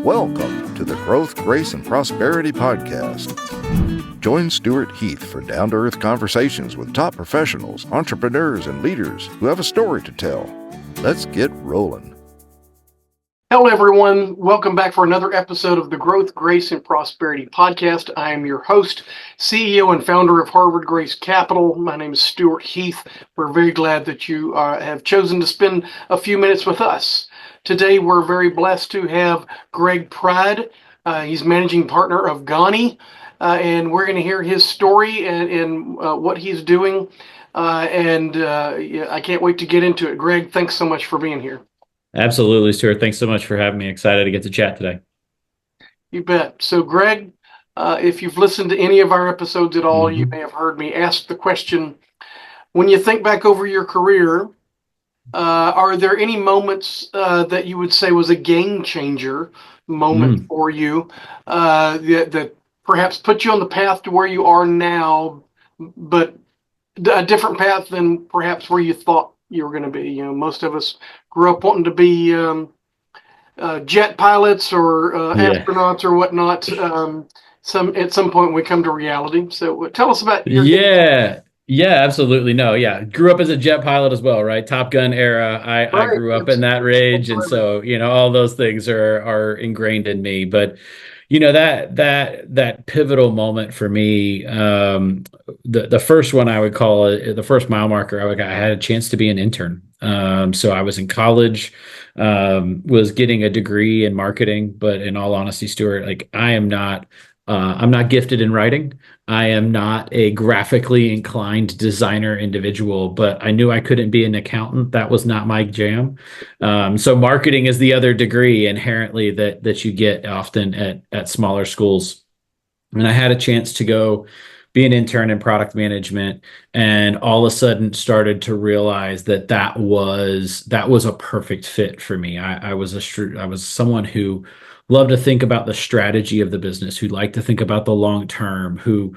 Welcome to the Growth, Grace, and Prosperity Podcast. Join Stewart Heath for down-to-earth conversations with top professionals, entrepreneurs, and leaders who have a story to tell. Let's get rolling. Hello, everyone. Welcome back for another episode of the Growth, Grace, and Prosperity Podcast. I am your host, CEO, and founder of Harvard Grace Capital. My name is Stewart Heath. We're very glad that you have chosen to spend a few minutes with us. Today, we're very blessed to have Greg Priode. He's managing partner of GANI, and we're going to hear his story and what he's doing. I can't wait to get into it. Greg, thanks so much for being here. Absolutely, Stuart. Thanks so much for having me. Excited to get to chat today. You bet. So, Greg, if you've listened to any of our episodes at all, you may have heard me ask the question, when you think back over your career, are there any moments that you would say was a game changer moment for you that perhaps put you on the path to where you are now, but a different path than perhaps where you thought you were going to be? You know, most of us grew up wanting to be jet pilots or astronauts or whatnot. At some point we come to reality. So tell us about your Yeah, absolutely. Grew up as a jet pilot as well, right? Top Gun era. I grew up in that range, and so all those things are ingrained in me. But that pivotal moment for me, the first one I would call it, the first mile marker. I had a chance to be an intern. So I was in college, was getting a degree in marketing, but in all honesty, Stuart, I'm not gifted in writing. I am not a graphically inclined designer individual, but I knew I couldn't be an accountant. That was not my jam. So marketing is the other degree inherently that you get often at smaller schools. And I had a chance to go be an intern in product management, and all of a sudden started to realize that was a perfect fit for me. I was someone who loved to think about the strategy of the business, who liked to think about the long term, who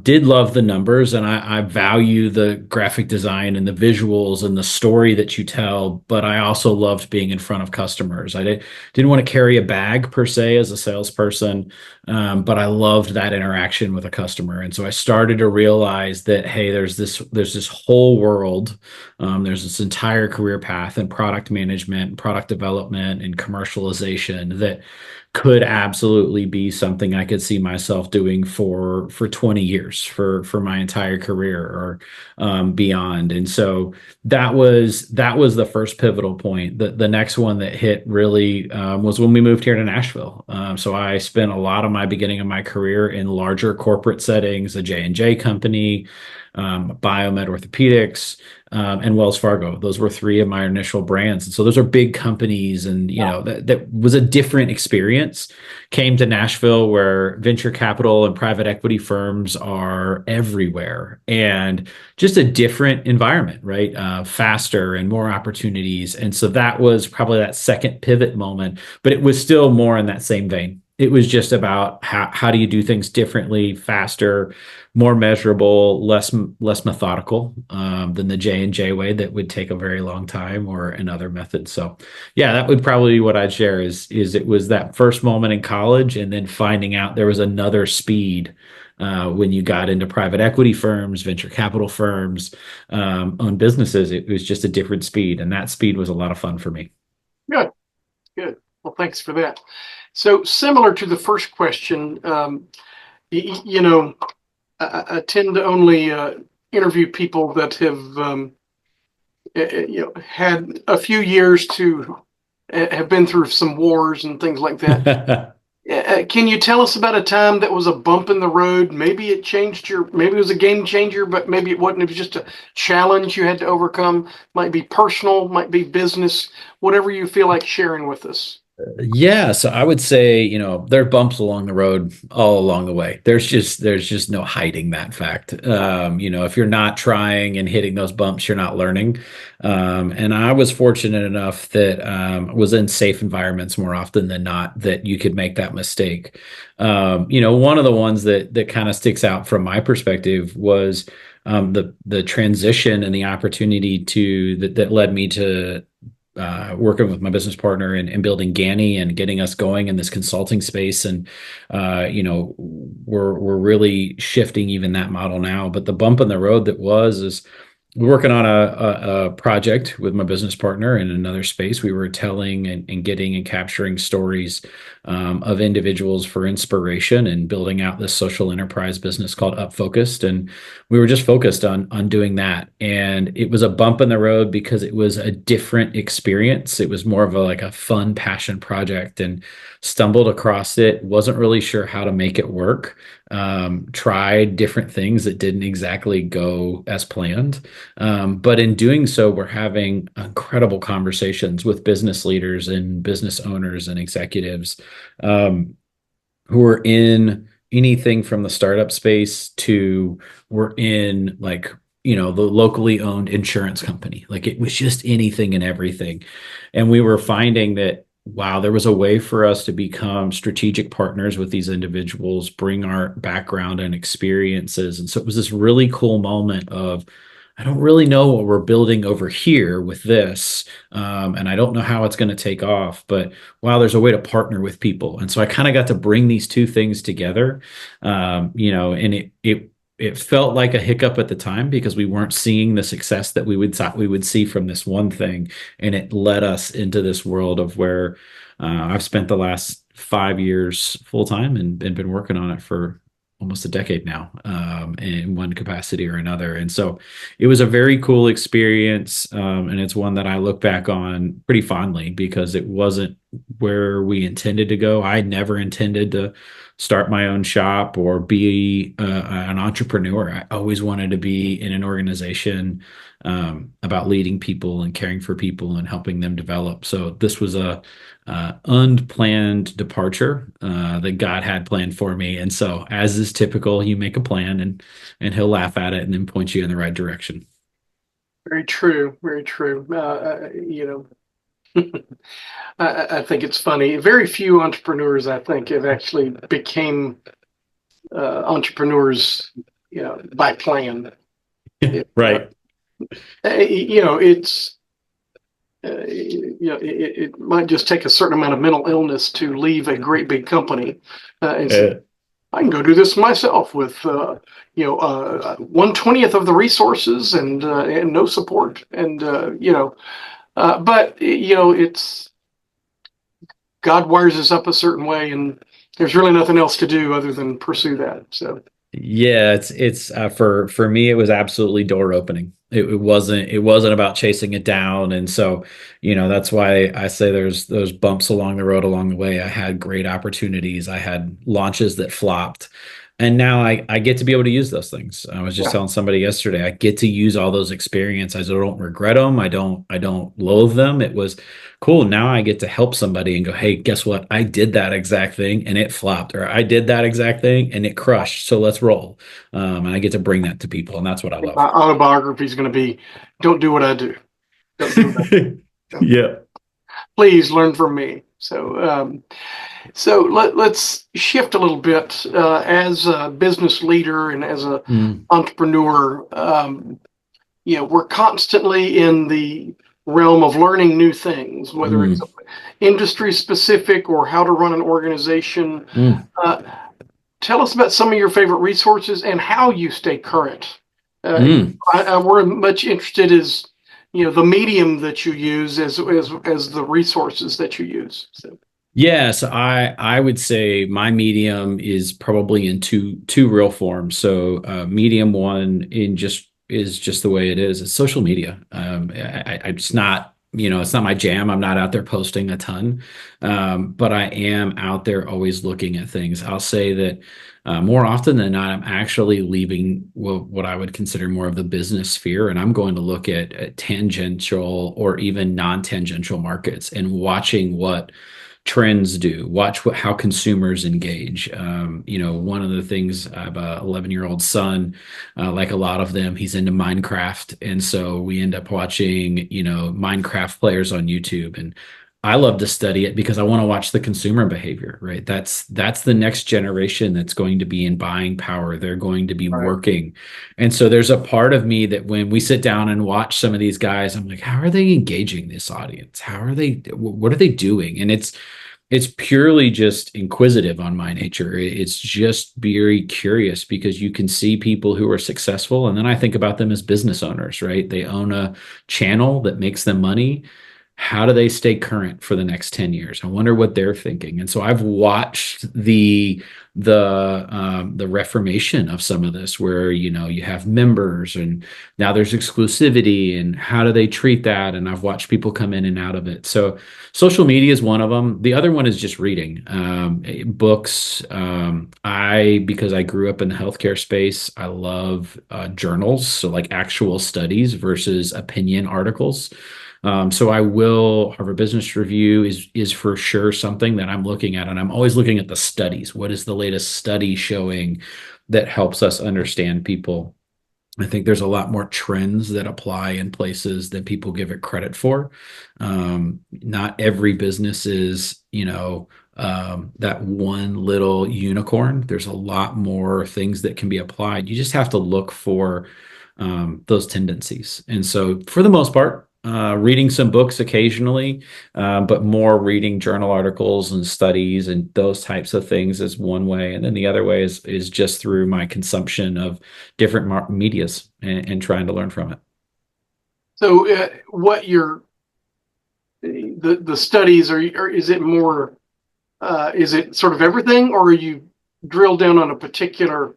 did love the numbers. And I value the graphic design and the visuals and the story that you tell, but I also loved being in front of customers. I didn't want to carry a bag per se as a salesperson, but I loved that interaction with a customer. And so I started to realize that, hey, there's this whole world, there's this entire career path in product management, product development, and commercialization that could absolutely be something I could see myself doing for 20 years, for my entire career or beyond. And so that was the first pivotal point. The next one that hit really was when we moved here to Nashville. So I spent a lot of my beginning of my career in larger corporate settings, a J&J company, Biomed Orthopedics, and Wells Fargo. Those were three of my initial brands. And so those are big companies. And, that was a different experience. Came to Nashville where venture capital and private equity firms are everywhere, and just a different environment, right? Faster and more opportunities. And so that was probably that second pivot moment, but it was still more in that same vein. It was just about how do you do things differently, faster, more measurable, less methodical than the J&J way that would take a very long time or another method. So yeah, that would probably be what I'd share is it was that first moment in college, and then finding out there was another speed when you got into private equity firms, venture capital firms, owned businesses. It was just a different speed, and that speed was a lot of fun for me. Good. Well, thanks for that. So similar to the first question, I tend to only interview people that have, had a few years to have been through some wars and things like that. Can you tell us about a time that was a bump in the road? Maybe it maybe it was a game changer, but maybe it wasn't. It was just a challenge you had to overcome. Might be personal, might be business, whatever you feel like sharing with us. Yeah, so I would say, there are bumps along the road all along the way. There's just no hiding that fact. If you're not trying and hitting those bumps, you're not learning. And I was fortunate enough that was in safe environments more often than not that you could make that mistake. One of the ones that kind of sticks out from my perspective was the transition and the opportunity that led me to working with my business partner and building GANI and getting us going in this consulting space. And, we're really shifting even that model now. But the bump in the road is we're working on a project with my business partner in another space. We were telling and getting and capturing stories of individuals for inspiration and building out this social enterprise business called Up Focused. And we were just focused on doing that. And it was a bump in the road because it was a different experience. It was more of like a fun passion project, and stumbled across it, wasn't really sure how to make it work. Tried different things that didn't exactly go as planned. But in doing so, we're having incredible conversations with business leaders and business owners and executives who are in anything from the startup space to we're in the locally owned insurance company. Like, it was just anything and everything. And we were finding that, wow, there was a way for us to become strategic partners with these individuals, bring our background and experiences. And so it was this really cool moment of, I don't really know what we're building over here with this. And I don't know how it's going to take off, but wow, there's a way to partner with people. And so I kind of got to bring these two things together, and it felt like a hiccup at the time because we weren't seeing the success that thought we would see from this one thing. And it led us into this world of where I've spent the last 5 years full time and been working on it for almost a decade now, in one capacity or another. And so it was a very cool experience. And it's one that I look back on pretty fondly because it wasn't where we intended to go. I never intended to start my own shop or be an entrepreneur. I always wanted to be in an organization about leading people and caring for people and helping them develop. So this was a unplanned departure that God had planned for me. And so, as is typical, you make a plan and he'll laugh at it and then point you in the right direction. Very true. Very true. I think it's funny. Very few entrepreneurs, I think, have actually became entrepreneurs, by plan. Right. It might just take a certain amount of mental illness to leave a great big company and say, I can go do this myself with 1/20th of the resources and no support, and but it's God wires us up a certain way, and there's really nothing else to do other than pursue that. So. Yeah, it's for me, it was absolutely door opening. It wasn't about chasing it down. And so, that's why I say there's those bumps along the road along the way. I had great opportunities. I had launches that flopped. And now I get to be able to use those things. I was just telling somebody yesterday, I get to use all those experiences. I don't regret them. I don't loathe them. It was cool. Now I get to help somebody and go, hey, guess what? I did that exact thing and it flopped, or I did that exact thing and it crushed. So let's roll. And I get to bring that to people. And that's what I love. My autobiography is going to be, don't do what I do. Don't do what I do. Yeah. Please learn from me. So let's shift a little bit. As a business leader and as an entrepreneur, we're constantly in the realm of learning new things, whether it's industry specific or how to run an organization. Tell us about some of your favorite resources and how you stay current. We're much interested as the medium that you use as the resources that you use. So. Yes, I would say my medium is probably in two real forms. So medium one is just the way it is. It's social media. I'm just not, it's not my jam. I'm not out there posting a ton, but I am out there always looking at things. I'll say that more often than not, I'm actually leaving what I would consider more of the business sphere, and I'm going to look at tangential or even non-tangential markets and watching what trends do, how consumers engage. One of the things, I have a 11-year-old son, like a lot of them, he's into Minecraft. And so we end up watching, Minecraft players on YouTube. And I love to study it because I want to watch the consumer behavior, right? That's the next generation that's going to be in buying power. They're going to be Right. working. And so there's a part of me that when we sit down and watch some of these guys, I'm like, how are they engaging this audience? What are they doing? And it's purely just inquisitive on my nature. It's just very curious because you can see people who are successful. And then I think about them as business owners, right? They own a channel that makes them money. How do they stay current for the next 10 years? I wonder what they're thinking. And so I've watched the reformation of some of this, where you have members, and now there's exclusivity, and how do they treat that? And I've watched people come in and out of it. So social media is one of them. The other one is just reading books. Because I grew up in the healthcare space, I love journals, so like actual studies versus opinion articles. So Harvard Business Review is for sure something that I'm looking at, and I'm always looking at the studies. What is the latest study showing that helps us understand people? I think there's a lot more trends that apply in places than people give it credit for. Not every business is, that one little unicorn. There's a lot more things that can be applied. You just have to look for those tendencies. And so, for the most part, reading some books occasionally, but more reading journal articles and studies and those types of things is one way. And then the other way is just through my consumption of different medias and trying to learn from it. So, the studies or is it more? Is it sort of everything, or are you drilled down on a particular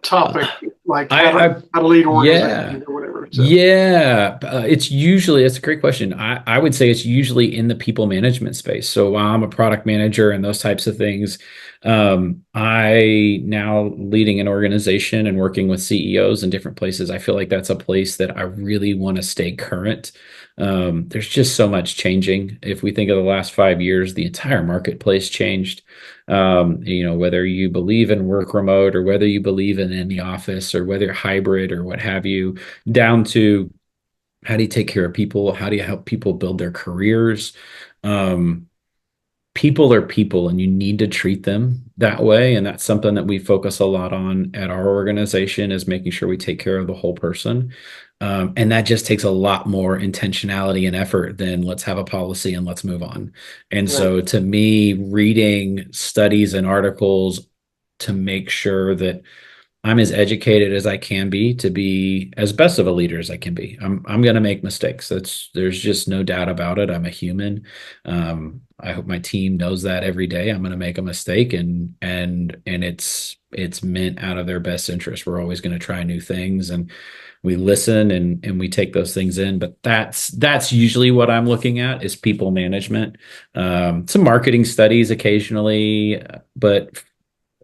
topic, like how to lead organizations or whatever? So. Yeah, it's a great question. I would say it's usually in the people management space. So while I'm a product manager and those types of things, I now leading an organization and working with CEOs in different places. I feel like that's a place that I really want to stay current. There's just so much changing. If we think of the last 5 years, the entire marketplace changed. Whether you believe in work remote or whether you believe in the office or whether hybrid or what have you, down to how do you take care of people? How do you help people build their careers? People are people, and you need to treat them that way. And that's something that we focus a lot on at our organization, is making sure we take care of the whole person. And that just takes a lot more intentionality and effort than let's have a policy and let's move on. And so to me, reading studies and articles to make sure that I'm as educated as I can be to be as best of a leader as I can be. I'm going to make mistakes. There's just no doubt about it. I'm a human. I hope my team knows that every day. I'm going to make a mistake, and it's meant out of their best interest. We're always going to try new things, and we listen and we take those things in. But that's usually what I'm looking at, is people management. Some marketing studies occasionally, but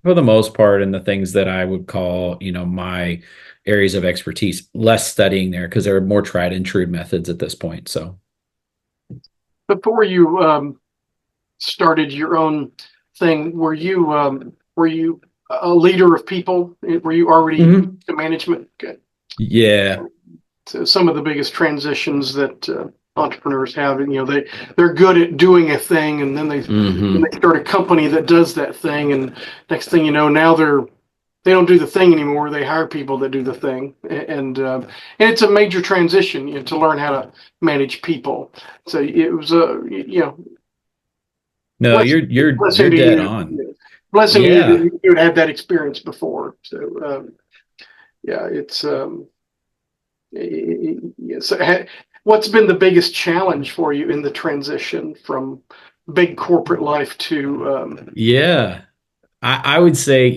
for the most part, in the things that I would call, my areas of expertise, less studying there because there are more tried and true methods at this point. So before you started your own thing, were you a leader of people? Were you already into management? Okay. Yeah. So some of the biggest transitions that entrepreneurs have, they're good at doing a thing, and then they start a company that does that thing, and next thing you know, now they don't do the thing anymore. They hire people that do the thing, and it's a major transition, to learn how to manage people. So it was no, you're dead on. Blessing you that you had that experience before. So it's so. What's been the biggest challenge for you in the transition from big corporate life to? I would say,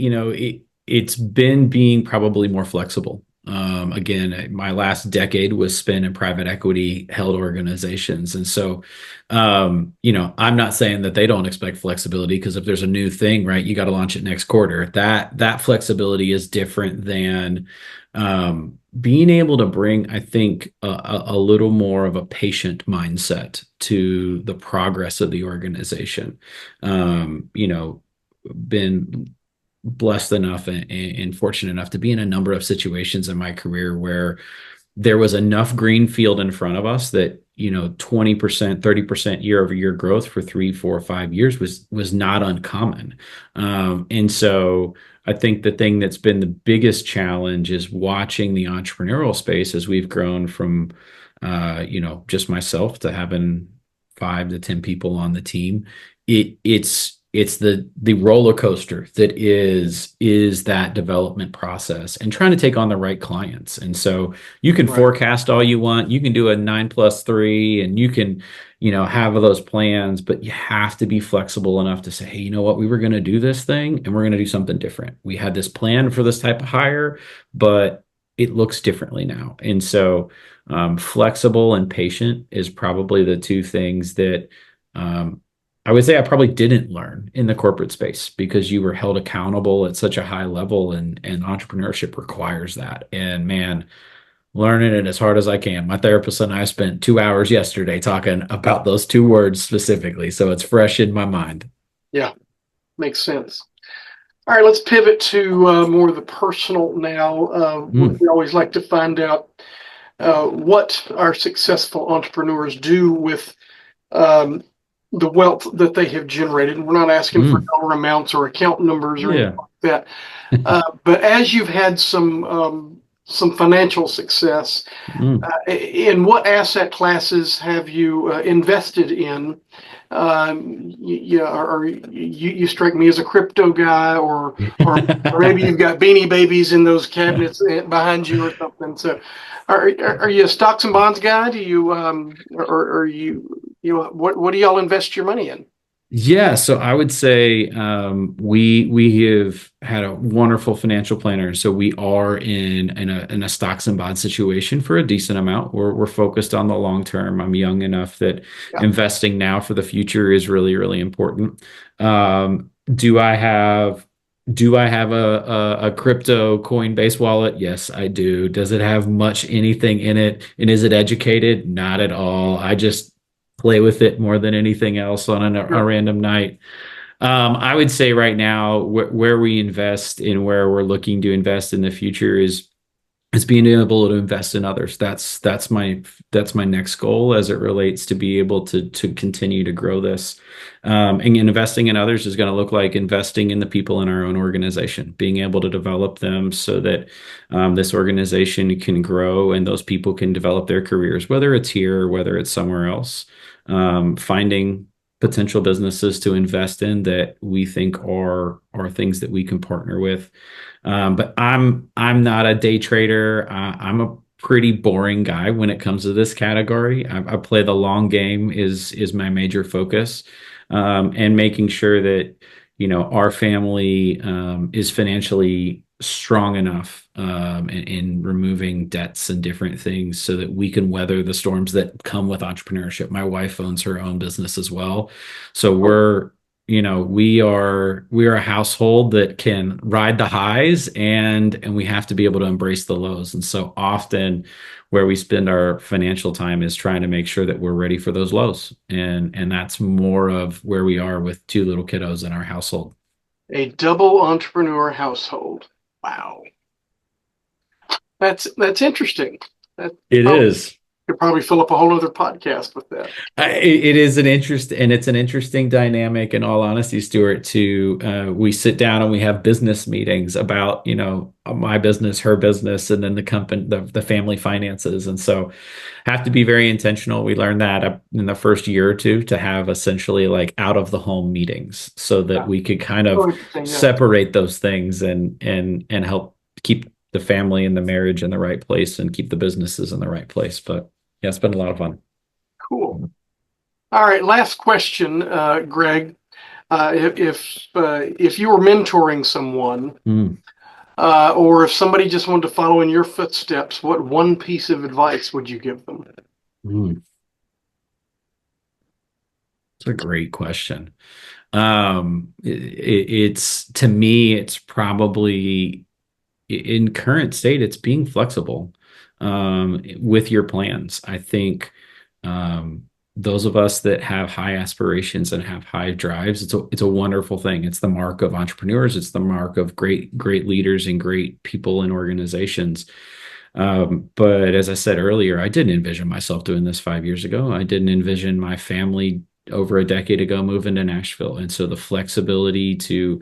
it's been being probably more flexible. Again, my last decade was spent in private equity held organizations. And so, I'm not saying that they don't expect flexibility, because if there's a new thing, right, you got to launch it next quarter. That flexibility is different than being able to bring, I think, a little more of a patient mindset to the progress of the organization. Been blessed enough and fortunate enough to be in a number of situations in my career where there was enough green field in front of us that 20%, 30% year over year growth for 3, 4, 5 years was not uncommon. And so I think the thing that's been the biggest challenge is watching the entrepreneurial space as we've grown from, just myself to having 5 to 10 people on the team. It's the roller coaster that is that development process and trying to take on the right clients. And so you can forecast all you want, you can do a 9+3, and you can, have those plans, but you have to be flexible enough to say, hey, you know what, we were going to do this thing and we're going to do something different. We had this plan for this type of hire, but it looks differently now. And so flexible and patient is probably the two things that I would say I probably didn't learn in the corporate space, because you were held accountable at such a high level, and entrepreneurship requires that. And man, learning it as hard as I can. My therapist and I spent 2 hours yesterday talking about those two words specifically, so it's fresh in my mind. Yeah, makes sense. All right, let's pivot to more of the personal now. We always like to find out what our successful entrepreneurs do with the wealth that they have generated. And we're not asking for dollar amounts or account numbers or anything like that. But as you've had some financial success, in what asset classes have you invested in? You strike me as a crypto guy, or maybe you've got Beanie Babies in those cabinets behind you or something. So, are you a stocks and bonds guy? Do you or are you what do y'all invest your money in? Yeah, so I would say we have had a wonderful financial planner. So we are in a stocks and bonds situation for a decent amount. We're focused on the long term. I'm young enough that investing now for the future is really, really important. Do I have a crypto Coinbase wallet? Yes, I do. Does it have much anything in it? And is it educated? Not at all. I just play with it more than anything else on a random night. I would say right now where we invest and where we're looking to invest in the future is being able to invest in others. That's my next goal as it relates to be able to continue to grow this. And investing in others is going to look like investing in the people in our own organization, being able to develop them so that this organization can grow and those people can develop their careers, whether it's here or whether it's somewhere else. Finding potential businesses to invest in that we think are things that we can partner with. But I'm not a day trader. I'm a pretty boring guy when it comes to this category. I play the long game is my major focus, and making sure that our family is financially strong enough in removing debts and different things so that we can weather the storms that come with entrepreneurship. My wife owns her own business as well, so we are a household that can ride the highs and we have to be able to embrace the lows. And so often where we spend our financial time is trying to make sure that we're ready for those lows. And that's more of where we are with 2 little kiddos in our household. A double entrepreneur household. Wow. That's interesting. It is. Could probably fill up a whole other podcast with that. It is it's an interesting dynamic, in all honesty, Stewart, we sit down and we have business meetings about, my business, her business, and then the company, the family finances. And so have to be very intentional. We learned that in the first year or two to have essentially like out of the home meetings so that we could kind of separate those things and help keep the family and the marriage in the right place and keep the businesses in the right place. But yeah, it's been a lot of fun. Cool. All right. Last question, Greg. If you were mentoring someone, or if somebody just wanted to follow in your footsteps, what one piece of advice would you give them? It's a great question. It's to me, it's probably in current state, it's being flexible with your plans. I think those of us that have high aspirations and have high drives, it's a wonderful thing. It's the mark of entrepreneurs. It's the mark of great leaders and great people in organizations. But as I said earlier, I didn't envision myself doing this 5 years ago. I didn't envision my family over a decade ago moving to Nashville. And so the flexibility to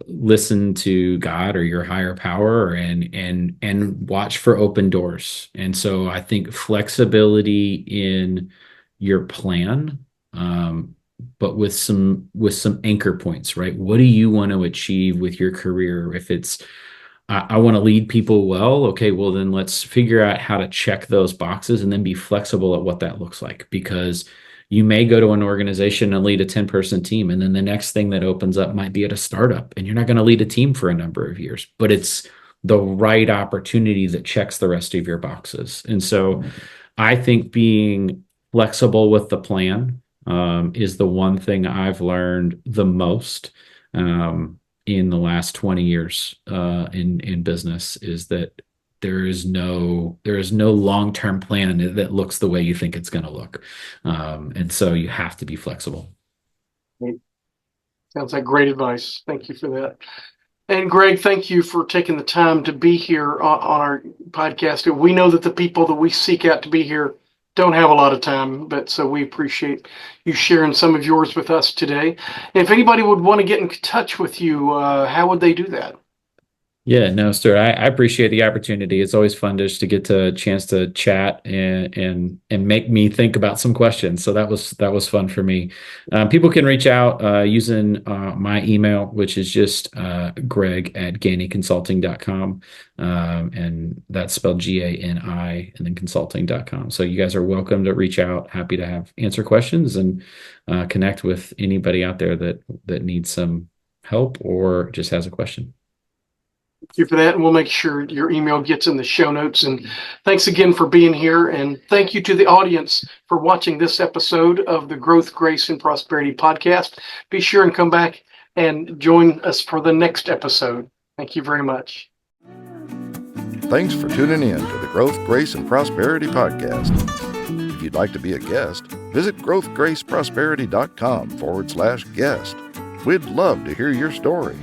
listen to God or your higher power and watch for open doors. And so I think flexibility in your plan, but with some anchor points, right? What do you want to achieve with your career? If it's I want to lead people well, okay, well then let's figure out how to check those boxes and then be flexible at what that looks like, because you may go to an organization and lead a 10-person team, and then the next thing that opens up might be at a startup, and you're not going to lead a team for a number of years, but it's the right opportunity that checks the rest of your boxes. And so I think being flexible with the plan is the one thing I've learned the most in the last 20 years in business, is that there is no long-term plan that looks the way you think it's going to look. And so you have to be flexible. Sounds like great advice. Thank you for that. And Greg, thank you for taking the time to be here on our podcast. We know that the people that we seek out to be here don't have a lot of time, but so we appreciate you sharing some of yours with us today. And if anybody would want to get in touch with you, how would they do that? Yeah, no, Stuart, I appreciate the opportunity. It's always fun just to get a chance to chat and make me think about some questions. So that was fun for me. People can reach out using my email, which is just greg@ganiconsulting.com. And that's spelled GANI and then consulting.com. So you guys are welcome to reach out. Happy to answer questions and connect with anybody out there that needs some help or just has a question. Thank you for that, and we'll make sure your email gets in the show notes. And thanks again for being here, and thank you to the audience for watching this episode of the Growth, Grace, and Prosperity podcast. Be sure and come back and join us for the next episode. Thank you very much. Thanks for tuning in to the Growth, Grace, and Prosperity podcast. If you'd like to be a guest, visit growthgraceprosperity.com/guest. We'd love to hear your story.